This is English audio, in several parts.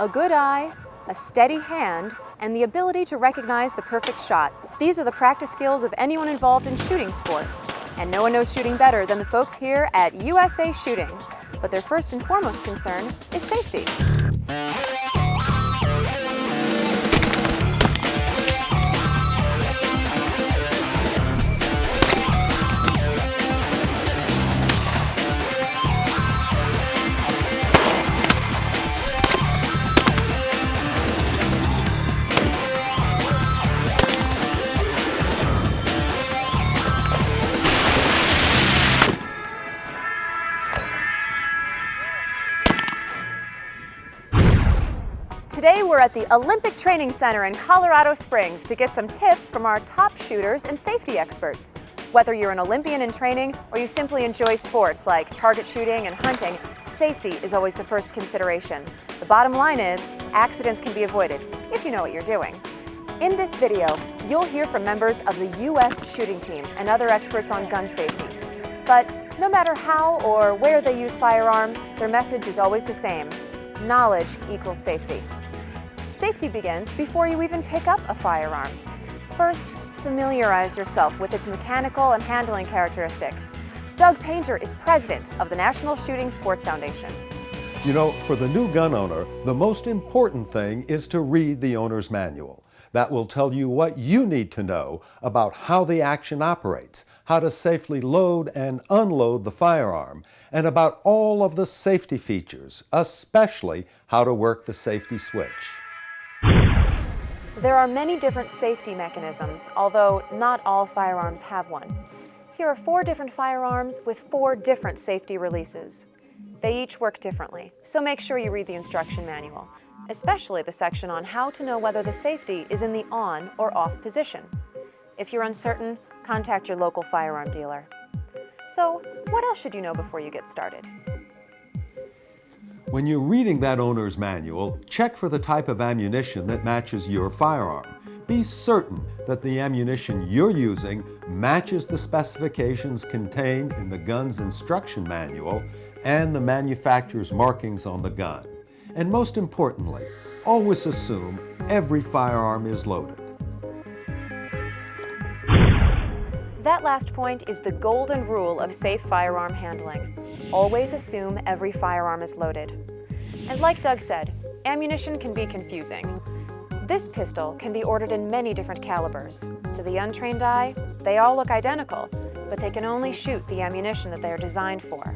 A good eye, a steady hand, and the ability to recognize the perfect shot. These are the practice skills of anyone involved in shooting sports. And no one knows shooting better than the folks here at USA Shooting. But their first and foremost concern is safety. Today we're at the Olympic Training Center in Colorado Springs to get some tips from our top shooters and safety experts. Whether you're an Olympian in training or you simply enjoy sports like target shooting and hunting, safety is always the first consideration. The bottom line is, accidents can be avoided if you know what you're doing. In this video, you'll hear from members of the U.S. shooting team and other experts on gun safety. But no matter how or where they use firearms, their message is always the same: knowledge equals safety. Safety begins before you even pick up a firearm. First, familiarize yourself with its mechanical and handling characteristics. Doug Painter is president of the National Shooting Sports Foundation. You know, for the new gun owner, the most important thing is to read the owner's manual. That will tell you what you need to know about how the action operates, how to safely load and unload the firearm, and about all of the safety features, especially how to work the safety switch. There are many different safety mechanisms, although not all firearms have one. Here are 4 different firearms with 4 different safety releases. They each work differently, so make sure you read the instruction manual, especially the section on how to know whether the safety is in the on or off position. If you're uncertain, contact your local firearm dealer. So, what else should you know before you get started? When you're reading that owner's manual, check for the type of ammunition that matches your firearm. Be certain that the ammunition you're using matches the specifications contained in the gun's instruction manual and the manufacturer's markings on the gun. And most importantly, always assume every firearm is loaded. That last point is the golden rule of safe firearm handling. Always assume every firearm is loaded. And like Doug said, ammunition can be confusing. This pistol can be ordered in many different calibers. To the untrained eye, they all look identical, but they can only shoot the ammunition that they are designed for.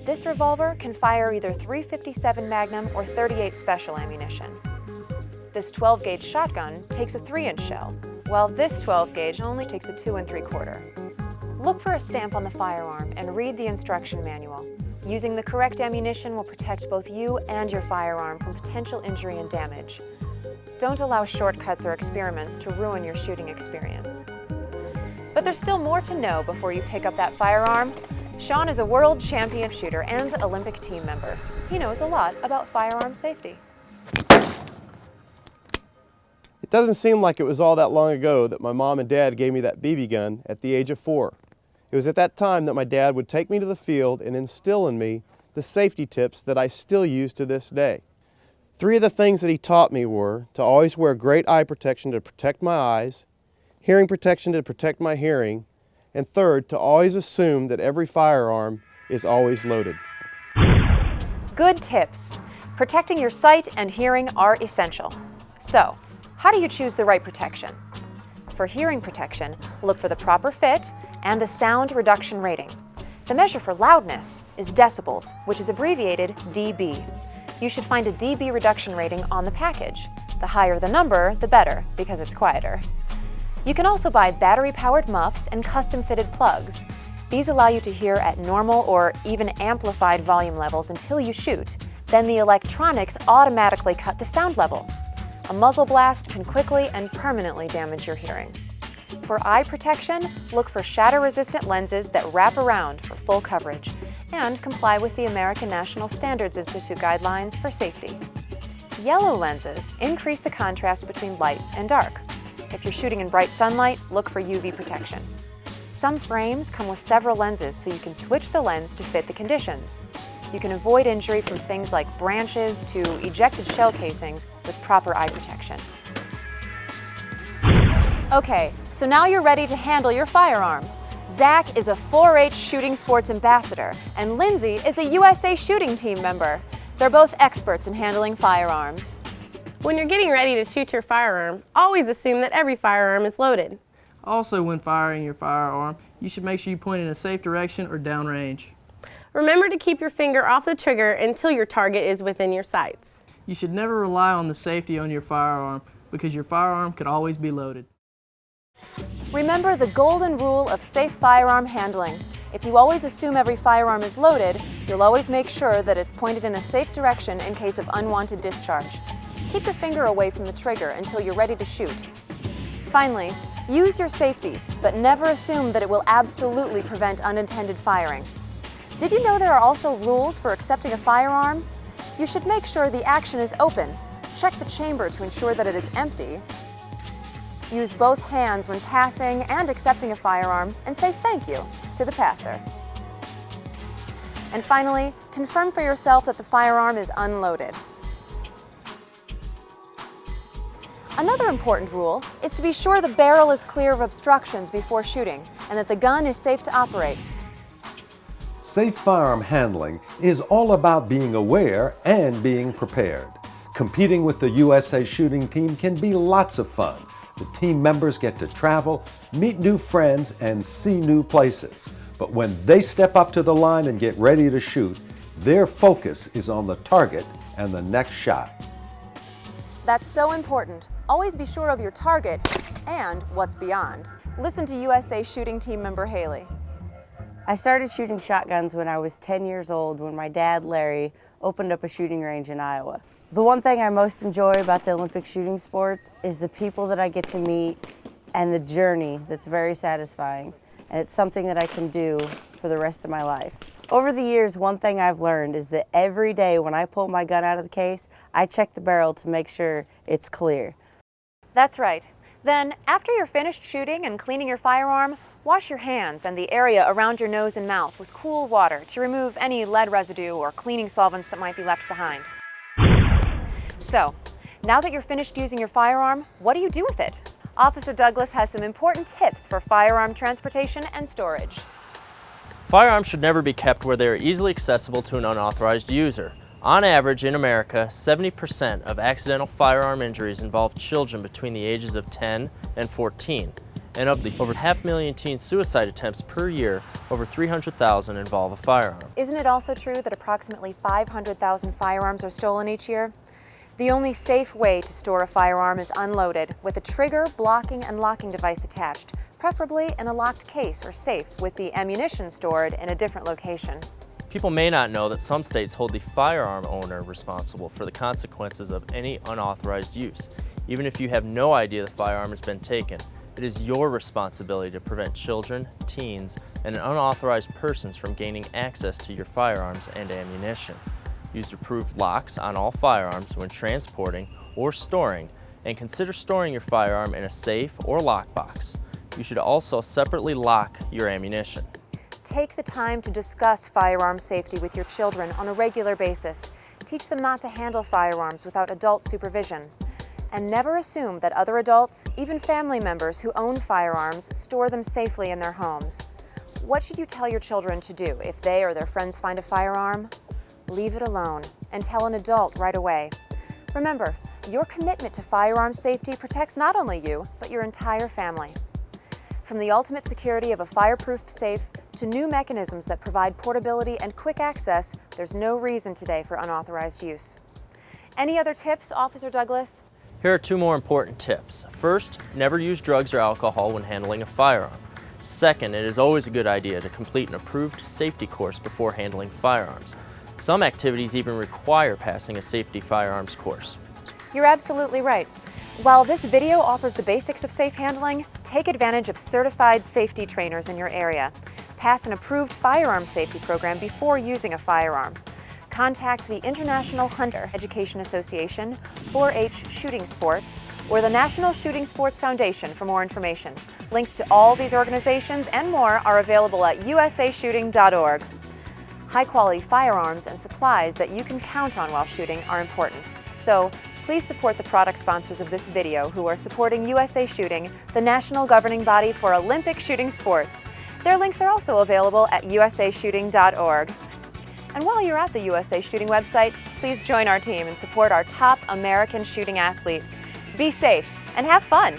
This revolver can fire either .357 Magnum or .38 Special ammunition. This 12-gauge shotgun takes a 3-inch shell, while this 12-gauge only takes a 2 3/4. Look for a stamp on the firearm and read the instruction manual. Using the correct ammunition will protect both you and your firearm from potential injury and damage. Don't allow shortcuts or experiments to ruin your shooting experience. But there's still more to know before you pick up that firearm. Sean is a world champion shooter and Olympic team member. He knows a lot about firearm safety. It doesn't seem like it was all that long ago that my mom and dad gave me that BB gun at the age of 4. It was at that time that my dad would take me to the field and instill in me the safety tips that I still use to this day. 3 of the things that he taught me were to always wear great eye protection to protect my eyes, hearing protection to protect my hearing, and third, to always assume that every firearm is always loaded. Good tips. Protecting your sight and hearing are essential. So, how do you choose the right protection? For hearing protection, look for the proper fit and the sound reduction rating. The measure for loudness is decibels, which is abbreviated dB. You should find a dB reduction rating on the package. The higher the number, the better, because it's quieter. You can also buy battery-powered muffs and custom-fitted plugs. These allow you to hear at normal or even amplified volume levels until you shoot. Then the electronics automatically cut the sound level. A muzzle blast can quickly and permanently damage your hearing. For eye protection, look for shatter-resistant lenses that wrap around for full coverage and comply with the American National Standards Institute guidelines for safety. Yellow lenses increase the contrast between light and dark. If you're shooting in bright sunlight, look for UV protection. Some frames come with several lenses so you can switch the lens to fit the conditions. you can avoid injury from things like branches to ejected shell casings with proper eye protection. Okay, so now you're ready to handle your firearm. Zach is a 4-H shooting sports ambassador, and Lindsay is a USA shooting team member. They're both experts in handling firearms. When you're getting ready to shoot your firearm, always assume that every firearm is loaded. Also, when firing your firearm, you should make sure you point in a safe direction or downrange. Remember to keep your finger off the trigger until your target is within your sights. You should never rely on the safety on your firearm because your firearm could always be loaded. Remember the golden rule of safe firearm handling. If you always assume every firearm is loaded, you'll always make sure that it's pointed in a safe direction in case of unwanted discharge. Keep your finger away from the trigger until you're ready to shoot. Finally, use your safety, but never assume that it will absolutely prevent unintended firing. Did you know there are also rules for accepting a firearm? You should make sure the action is open. Check the chamber to ensure that it is empty. Use both hands when passing and accepting a firearm, and say thank you to the passer. And finally, confirm for yourself that the firearm is unloaded. Another important rule is to be sure the barrel is clear of obstructions before shooting and that the gun is safe to operate. Safe firearm handling is all about being aware and being prepared. Competing with the USA shooting team can be lots of fun. The team members get to travel, meet new friends, and see new places. But when they step up to the line and get ready to shoot, their focus is on the target and the next shot. That's so important. Always be sure of your target and what's beyond. Listen to USA shooting team member Haley. I started shooting shotguns when I was 10 years old when my dad, Larry, opened up a shooting range in Iowa. The one thing I most enjoy about the Olympic shooting sports is the people that I get to meet and the journey that's very satisfying, and it's something that I can do for the rest of my life. Over the years, one thing I've learned is that every day when I pull my gun out of the case, I check the barrel to make sure it's clear. That's right. Then, after you're finished shooting and cleaning your firearm, wash your hands and the area around your nose and mouth with cool water to remove any lead residue or cleaning solvents that might be left behind. So, now that you're finished using your firearm, what do you do with it? Officer Douglas has some important tips for firearm transportation and storage. Firearms should never be kept where they are easily accessible to an unauthorized user. On average, in America, 70% of accidental firearm injuries involve children between the ages of 10 and 14. And of the over 500,000 teen suicide attempts per year, over 300,000 involve a firearm. Isn't it also true that approximately 500,000 firearms are stolen each year? The only safe way to store a firearm is unloaded, with a trigger, blocking, and locking device attached, preferably in a locked case or safe with the ammunition stored in a different location. People may not know that some states hold the firearm owner responsible for the consequences of any unauthorized use. Even if you have no idea the firearm has been taken, it is your responsibility to prevent children, teens, and unauthorized persons from gaining access to your firearms and ammunition. Use approved locks on all firearms when transporting or storing, and consider storing your firearm in a safe or lockbox. You should also separately lock your ammunition. Take the time to discuss firearm safety with your children on a regular basis. Teach them not to handle firearms without adult supervision. And never assume that other adults, even family members who own firearms, store them safely in their homes. What should you tell your children to do if they or their friends find a firearm? Leave it alone and tell an adult right away. Remember, your commitment to firearm safety protects not only you, but your entire family. From the ultimate security of a fireproof safe to new mechanisms that provide portability and quick access, there's no reason today for unauthorized use. Any other tips, Officer Douglas? Here are two more important tips. First, never use drugs or alcohol when handling a firearm. Second, it is always a good idea to complete an approved safety course before handling firearms. Some activities even require passing a safety firearms course. You're absolutely right. While this video offers the basics of safe handling, take advantage of certified safety trainers in your area. Pass an approved firearm safety program before using a firearm. Contact the International Hunter Education Association, 4-H Shooting Sports, or the National Shooting Sports Foundation for more information. Links to all these organizations and more are available at usashooting.org. High-quality firearms and supplies that you can count on while shooting are important. So, please support the product sponsors of this video who are supporting USA Shooting, the national governing body for Olympic shooting sports. Their links are also available at usashooting.org. And while you're at the USA Shooting website, please join our team and support our top American shooting athletes. Be safe and have fun!